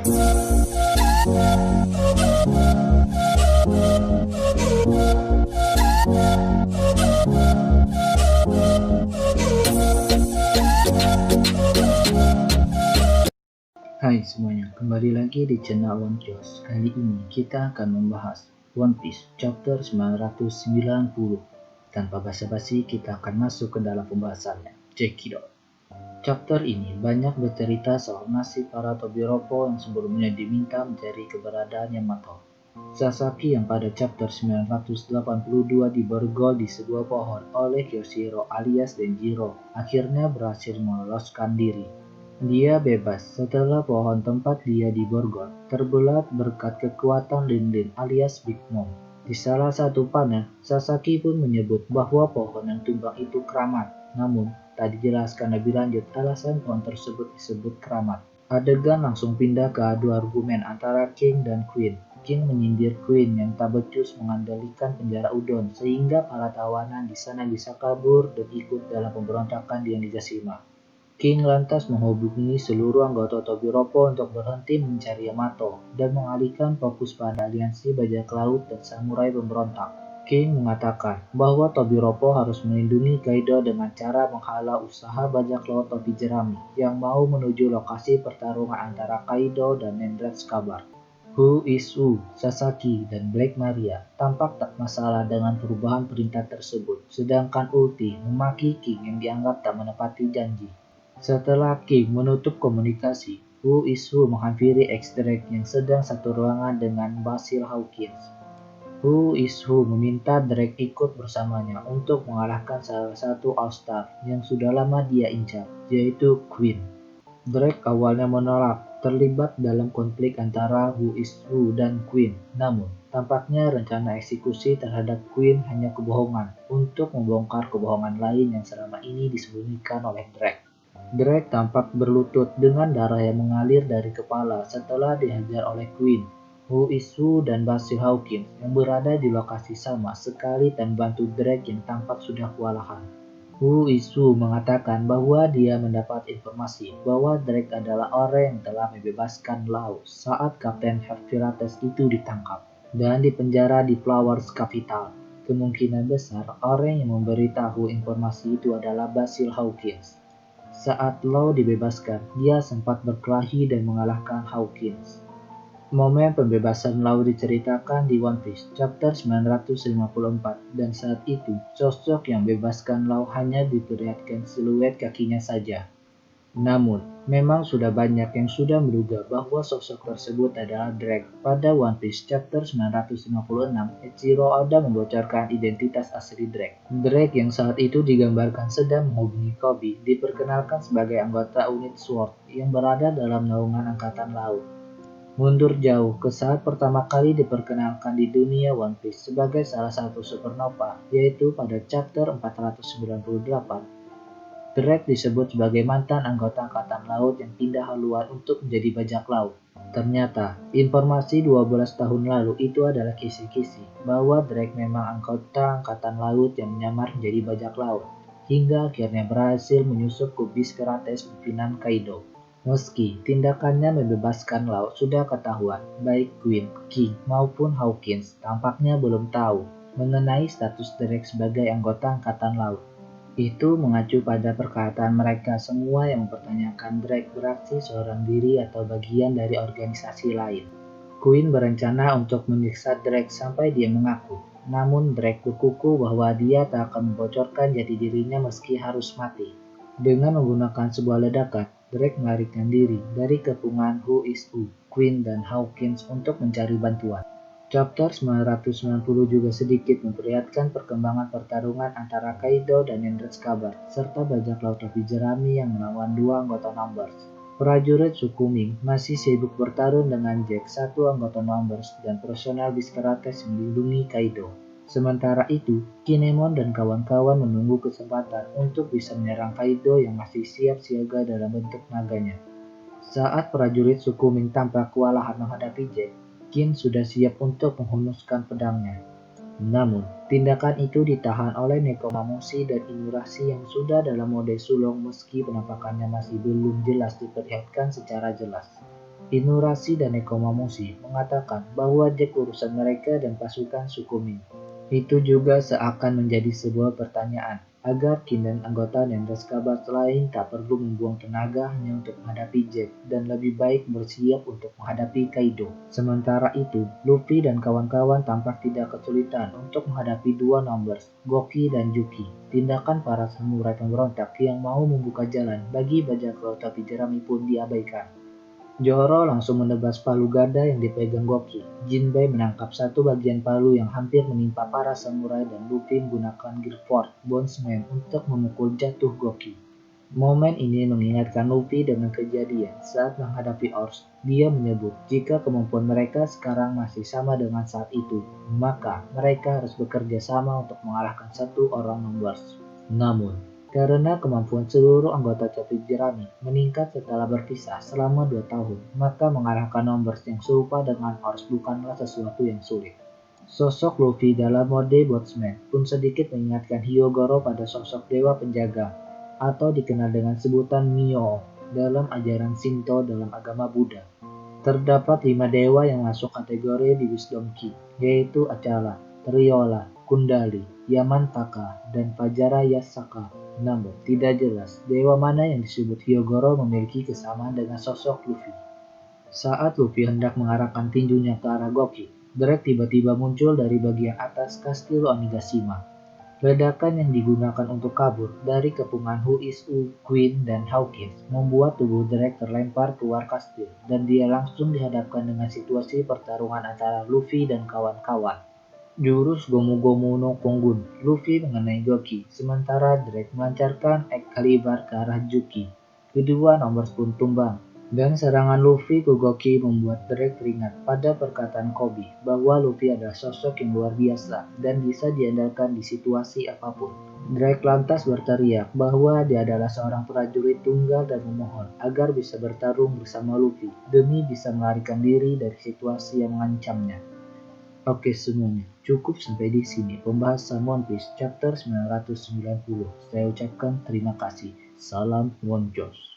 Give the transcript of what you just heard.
Hai semuanya, kembali lagi di channel One Piece. Kali ini kita akan membahas One Piece chapter 990. Tanpa basa-basi, kita akan masuk ke dalam pembahasannya. Check it out. Chapter ini banyak bercerita soal nasib para Tobiropo yang sebelumnya diminta mencari keberadaan Yamato. Sasaki yang pada chapter 982 diborgol di sebuah pohon oleh Kyoshiro alias Denjiro akhirnya berhasil meloloskan diri. Dia bebas setelah pohon tempat dia diborgol terbelah berkat kekuatan Lin alias Big Mom. Di salah satu panel, Sasaki pun menyebut bahwa pohon yang tumbang itu keramat. Namun, tak dijelaskan lebih lanjut alasan pohon tersebut disebut keramat. Adegan langsung pindah ke adu argumen antara King dan Queen. King menyindir Queen yang tak becus mengandalkan penjara Udon sehingga para tawanan di sana bisa kabur dan ikut dalam pemberontakan di Onigashima. King lantas menghubungi seluruh anggota Tobiropo untuk berhenti mencari Yamato dan mengalihkan fokus pada aliansi bajak laut dan samurai pemberontak. King mengatakan bahwa Tobiropo harus melindungi Kaido dengan cara menghalau usaha bajak laut topi jerami yang mau menuju lokasi pertarungan antara Kaido dan Nendra Scabbard. Who is Who, Sasaki, dan Black Maria tampak tak masalah dengan perubahan perintah tersebut, sedangkan Ulti memaki King yang dianggap tak menepati janji. Setelah King menutup komunikasi, Who is Who menghampiri X-Drake yang sedang satu ruangan dengan Basil Hawkins. Who is Who meminta Drake ikut bersamanya untuk mengalahkan salah satu All-Star yang sudah lama dia incar, yaitu Queen. Drake awalnya menolak terlibat dalam konflik antara Who is Who dan Queen, namun tampaknya rencana eksekusi terhadap Queen hanya kebohongan untuk membongkar kebohongan lain yang selama ini disembunyikan oleh Drake. Drake tampak berlutut dengan darah yang mengalir dari kepala setelah dihajar oleh Queen. Who is Who dan Basil Hawkins yang berada di lokasi sama sekali dan bantu Drake yang tampak sudah kewalahan. Who is Who mengatakan bahwa dia mendapat informasi bahwa Drake adalah orang yang telah membebaskan Law saat Kapten Pirates itu ditangkap dan dipenjara di Flowers Capital. Kemungkinan besar orang yang memberitahu informasi itu adalah Basil Hawkins. Saat Law dibebaskan, dia sempat berkelahi dan mengalahkan Hawkins. Momen pembebasan Law diceritakan di One Piece chapter 954 dan saat itu sosok yang bebaskan Law hanya diperlihatkan siluet kakinya saja. Namun, memang sudah banyak yang sudah menduga bahwa sosok tersebut adalah Drake. Pada One Piece chapter 956, Eiichiro Oda membocorkan identitas asli Drake. Drake yang saat itu digambarkan sedang menghubungi Kobe diperkenalkan sebagai anggota unit SWORD yang berada dalam naungan Angkatan Laut. Mundur jauh ke saat pertama kali diperkenalkan di dunia One Piece sebagai salah satu supernova, yaitu pada chapter 498. Drake disebut sebagai mantan anggota Angkatan Laut yang pindah haluan untuk menjadi bajak laut. Ternyata, informasi 12 tahun lalu itu adalah kisi-kisi bahwa Drake memang anggota Angkatan Laut yang menyamar menjadi bajak laut, hingga akhirnya berhasil menyusup ke bis Pirates pimpinan Kaido. Meski tindakannya membebaskan Law sudah ketahuan, baik Queen, King, maupun Hawkins tampaknya belum tahu mengenai status Drake sebagai anggota Angkatan Laut. Itu mengacu pada perkataan mereka semua yang mempertanyakan Drake beraksi seorang diri atau bagian dari organisasi lain. Queen berencana untuk menyiksa Drake sampai dia mengaku, namun Drake berkuku bahwa dia tak akan membocorkan jati dirinya meski harus mati. Dengan menggunakan sebuah ledakan, Drake melarikan diri dari kepungan Who is Who, Queen, dan Hawkins untuk mencari bantuan. Chapter 990 juga sedikit memperlihatkan perkembangan pertarungan antara Kaido dan Nendra Scabbard, serta bajak laut topi jerami yang melawan dua anggota Numbers. Prajurit suku Ming masih sibuk bertarung dengan Jack, satu anggota Numbers, dan personel bis Pirates yang melindungi Kaido. Sementara itu, Kinemon dan kawan-kawan menunggu kesempatan untuk bisa menyerang Kaido yang masih siap siaga dalam bentuk naganya. Saat prajurit suku Ming tampak kewalahan menghadapi Jack, Kin sudah siap untuk menghunuskan pedangnya. Namun, tindakan itu ditahan oleh Nekomamushi dan Inurashi yang sudah dalam mode sulong meski penampakannya masih belum jelas diperlihatkan secara jelas. Inurasshi dan Nekomamushi mengatakan bahwa Jack urusan mereka dan pasukan Sukumin. Itu juga seakan menjadi sebuah pertanyaan, agar Kin dan anggota Nendeskabat lain tak perlu membuang tenaga hanya untuk menghadapi Jack dan lebih baik bersiap untuk menghadapi Kaido. Sementara itu, Luffy dan kawan-kawan tampak tidak kesulitan untuk menghadapi dua Numbers, Goki dan Juki. Tindakan para samurai pemberontak yang mau membuka jalan bagi bajak laut topi jerami pun diabaikan. Zoro langsung menebas palu gada yang dipegang Goki. Jinbei menangkap satu bagian palu yang hampir menimpa para samurai dan Luffy menggunakan Guilford Bondsman untuk memukul jatuh Goki. Momen ini mengingatkan Luffy dengan kejadian saat menghadapi Oars. Dia menyebut jika kemampuan mereka sekarang masih sama dengan saat itu, maka mereka harus bekerja sama untuk mengalahkan satu orang Numbers. Namun, karena kemampuan seluruh anggota topi jerami meningkat setelah berpisah selama 2 tahun, maka mengalahkan Numbers yang serupa dengan Oars bukanlah sesuatu yang sulit. Sosok Luffy dalam mode Botsman pun sedikit mengingatkan Hyogoro pada sosok dewa penjaga, atau dikenal dengan sebutan Myo dalam ajaran Shinto dalam agama Buddha. Terdapat 5 dewa yang masuk kategori di Wisdom Key, yaitu Achala, Triola, Kundali, Yamantaka, dan Vajrayasaka. Namun, tidak jelas dewa mana yang disebut Hyogoro memiliki kesamaan dengan sosok Luffy. Saat Luffy hendak mengarahkan tinjunya ke arah Goki, Drake tiba-tiba muncul dari bagian atas kastil Onigashima. Ledakan yang digunakan untuk kabur dari kepungan Who is Who, Queen, dan Hawkins membuat tubuh Drake terlempar keluar kastil, dan dia langsung dihadapkan dengan situasi pertarungan antara Luffy dan kawan-kawan. Jurus Gomu Gomu no Kongun, Luffy mengenai Goki, sementara Drake melancarkan Excalibur ke arah Juki. Kedua nomor pun tumbang, dan serangan Luffy ke Goki membuat Drake teringat pada perkataan Kobe bahwa Luffy adalah sosok yang luar biasa dan bisa diandalkan di situasi apapun. Drake lantas berteriak bahwa dia adalah seorang prajurit tunggal dan memohon agar bisa bertarung bersama Luffy demi bisa melarikan diri dari situasi yang mengancamnya. Oke semuanya, cukup sampai di sini pembahasan One Piece chapter 990. Saya ucapkan terima kasih. Salam One Piece.